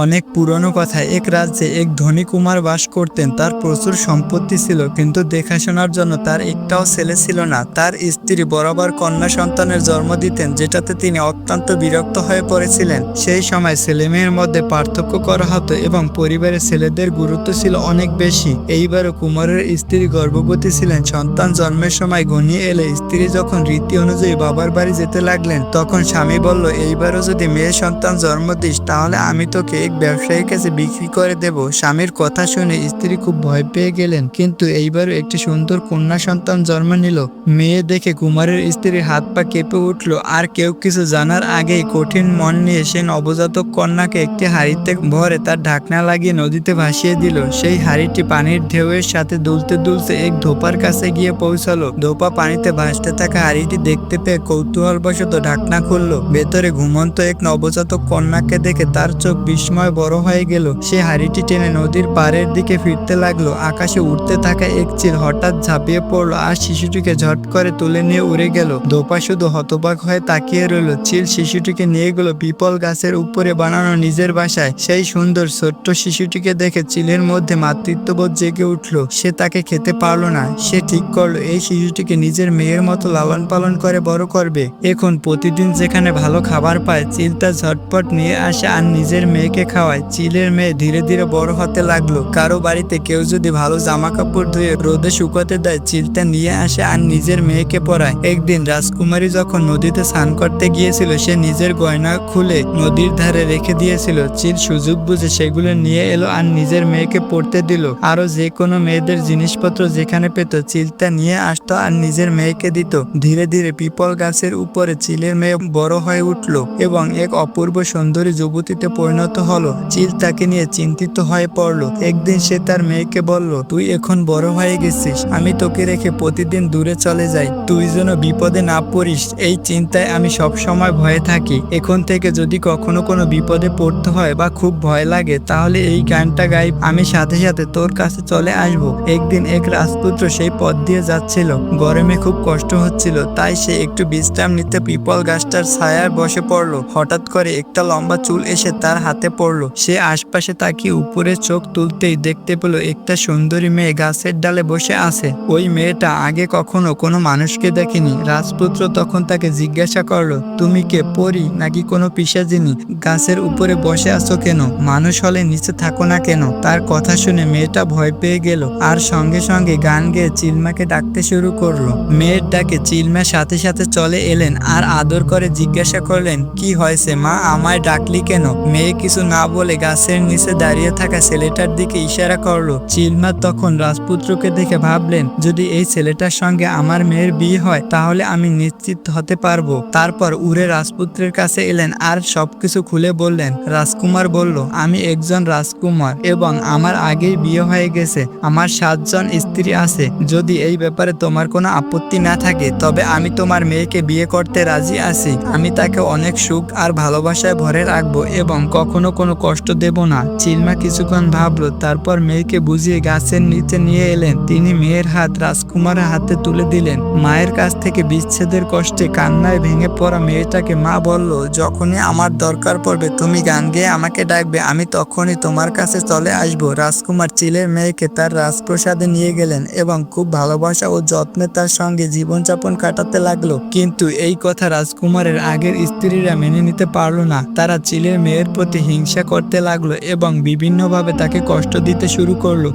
অনেক পুরনো কথা। এক রাজ্যে এক ধনী কুমার বাস করতেন। তার প্রচুর সম্পত্তি ছিল, কিন্তু দেখাশোনার জন্য তার একটাও ছেলে ছিল না। তার স্ত্রী বরাবর কন্যা সন্তানের জন্ম দিতেন, যেটাতে তিনি অত্যন্ত বিরক্ত হয়ে পড়েছিলেন। সেই সময় ছেলেমেয়ের মধ্যে পার্থক্য করা হতো এবং পরিবারের ছেলেদের গুরুত্ব ছিল অনেক বেশি। এইবারও কুমারের স্ত্রী গর্ভবতী ছিলেন। সন্তান জন্মের সময় ঘনিয়ে এলে স্ত্রী যখন রীতি অনুযায়ী বাবার বাড়ি যেতে লাগলেন, তখন স্বামী বলল, এইবারও যদি মেয়ে সন্তান জন্ম দিস তাহলে আমি তোকে এক ব্যবসায়ীর কাছে বিক্রি করে দেব। স্বামীর কথা শুনে স্ত্রী খুব ভয় পেয়ে গেলেন, কিন্তু এইবারও একটি সুন্দর কন্যা সন্তান জন্ম নিল। মেয়ে দেখে কুমারের স্ত্রীর হাত পা কেঁপে উঠল। আর কেউ কিছু জানার আগেই কঠিন মন নিয়ে সে নবজাতক কন্যাকে একটি হাঁড়িতে ভরে তার ঢাকনা লাগিয়ে নদীতে ভাসিয়ে দিল। সেই হাঁড়িটি পানির ঢেউয়ের সাথে দুলতে দুলতে এক ধোপার কাছে গিয়ে পৌঁছালো। ধোপা পানিতে ভাসতে থাকা হাঁড়িটি দেখতে পেয়ে কৌতূহলবশত ঢাকনা খুলল। ভেতরে ঘুমন্ত এক নবজাতক কন্যাকে দেখে তার চোখ বিস্ময় বড় হয়ে গেল। সে হাঁড়িটি টেনে নদীর পাড়ের দিকে ফিরতে লাগলো। আকাশে উঠতে থাকা এক চিল হঠাৎ ঝাঁপিয়ে পড়লো আর শিশুটিকে ঝট করে তুলে নিয়ে উড়ে গেল। ধোপা শুধু হতবাক হয়ে তাকিয়ে রইল। চিল শিশুটিকে নিয়ে গেল পিপল গাছের উপরে বানানো নিজের বাসায়। সেই সুন্দর ছোট্ট শিশুটিকে দেখে চিলের মধ্যে মাতৃত্ববোধ জেগে উঠল। সে তাকে খেতে পারলো না। সে ঠিক করলো এই শিশুটিকে নিজের মেয়ের মতো লালন পালন করে বড় করবে। এখন প্রতিদিন যেখানে ভালো খাবার পায়, চিল তা ঝটপট নিয়ে আসে আর নিজের মেয়েকে খাওয়ায়। চিলের মেয়ে ধীরে ধীরে বড় হতে লাগলো। কারো বাড়িতে কেউ যদি ভালো জামা কাপড় ধুয়ে রোদে শুকাতে দেয়, চিলটা নিয়ে আসে আর নিজের মেয়েকে পরায়। একদিন রাজকুমারী যখন নদীতে স্নান করতে গিয়েছিল, সে নিজের গয়না খুলে নদীর ধারে রেখে দিয়েছিল। চিল সুযোগ বুঝে সেগুলো নিয়ে এলো আর নিজের মেয়েকে পরতে দিল। আরো যে কোনো মেয়েদের জিনিসপত্র যেখানে পেত, চিলটা নিয়ে আসতো আর নিজের মেয়েকে দিত। ধীরে ধীরে পিপল গাছের উপরে চিলের মেয়ে বড় হয়ে উঠল এবং এক অপূর্ব সুন্দরী যুবতীতে পরিণত হলো। চিল তাকে নিয়ে চিন্তিত হয়ে পড়ল। একদিন সে তার মেয়েকে বলল, তুই এখন বড় হয়ে গেছিস, আমি তোকে রেখে প্রতিদিন দূরে চলে যাই। তুই যেন বিপদে না পড়িস, এই চিন্তায় আমি সব সময় ভয়ে থাকি। এখন থেকে যদি কখনো কোনো বিপদে পড়তে হয় বা খুব ভয় লাগে, তাহলে এই গানটা গাই, আমি সাথে সাথে তোর কাছে চলে আসব। একদিন এক রাজপুত্র সেই পথ দিয়ে যাচ্ছিল। গরমে খুব কষ্ট হচ্ছিল, তাই সে একটু বিশ্রাম নিতে পিপল গাছটার ছায়ায় বসে পড়লো। হঠাৎ করে একটা লম্বা চুল এসে তার হাতে পড়লো। সে আশপাশে তাকিয়ে উপরে চোখ তুলতেই দেখতে পেল একটা সুন্দরী মেয়ে গাছের ডালে বসে আছে। ওই মেয়েটা আগে কখনো কোনো মানুষকে দেখেনি। রাজপুত্র তখন তাকে জিজ্ঞাসা করলো, তুমি কে, পরী নাকি কোনো পিশাচিনী? গাছের উপরে বসে আছো কেন? মানুষ হলে নিচে থাকো না কেন? তার কথা শুনে মেয়েটা ভয় পেয়ে গেল আর সঙ্গে সঙ্গে গান গেয়ে চিলমাকে ডাকতে শুরু করলো। মেয়ের ডাকে চিলমা সাথে সাথে চলে এলেন আর আদর করে জিজ্ঞাসা করলেন, কি হয়েছে মা, আমায় ডাকলি কেন? মেয়ে কিছু না বলে গাছের নিচে দাঁড়িয়ে থাকা ছেলেটার দিকে ইশারা করলো। চিলমা তখন রাজপুত্রকে দেখে ভাবলেন, যদি এই ছেলেটার সঙ্গে আমার মেয়ের বিয়ে হয় তাহলে আমি নিশ্চিত হতে পারবো। তারপর উড়ে রাজপুত্রের কাছে এলেন আর সবকিছু খুলে বললেন। রাজকুমার বলল, আমি একজন রাজকুমার এবং আমার আগেই বিয়ে হয়ে গেছে। আমার 7 জন স্ত্রী আছে। যদি এই ব্যাপারে তোমার কোনো আপত্তি না থাকে, তবে আমি তোমার মেয়েকে বিয়ে করতে রাজি আছি। আমি তাকে অনেক সুখ আর ভালোবাসায় ভরে রাখবো এবং কখনো কোনো কষ্ট দেব না। চিলমা কিছুক্ষণ ভাবলো, তারপর মেয়েকে বুঝিয়ে গাছের নিচে নিয়ে এলেন। তিনি মেয়ের হাত রাজকুমারের হাতে তুলে দিলেন। মায়ের কাছ থেকে বিচ্ছেদের কষ্টে কান্নায় ভেঙে পড়া মেয়েটাকে মা বলল, যখনই আমার দরকার পড়বে তুমি গান গেয়ে আমাকে ডাকবে, আমি তখনই তোমার কাছে চলে আসবো। রাজকুমার চিলের মেয়েকে তার রাজপ্রাসাদে নিয়ে গেলেন এবং খুব ভালোবাসা ও যত্নে তার সঙ্গে জীবনযাপন কাটাতে লাগলো। কিন্তু এই কথা রাজকুমারের আগের স্ত্রীরা মেনে নিতে পারলো না। তারা চিলের মেয়ের প্রতি হিংসা করতে লাগলো এবং বিভিন্নভাবে তাকে কষ্ট দিতে শুরু করলো।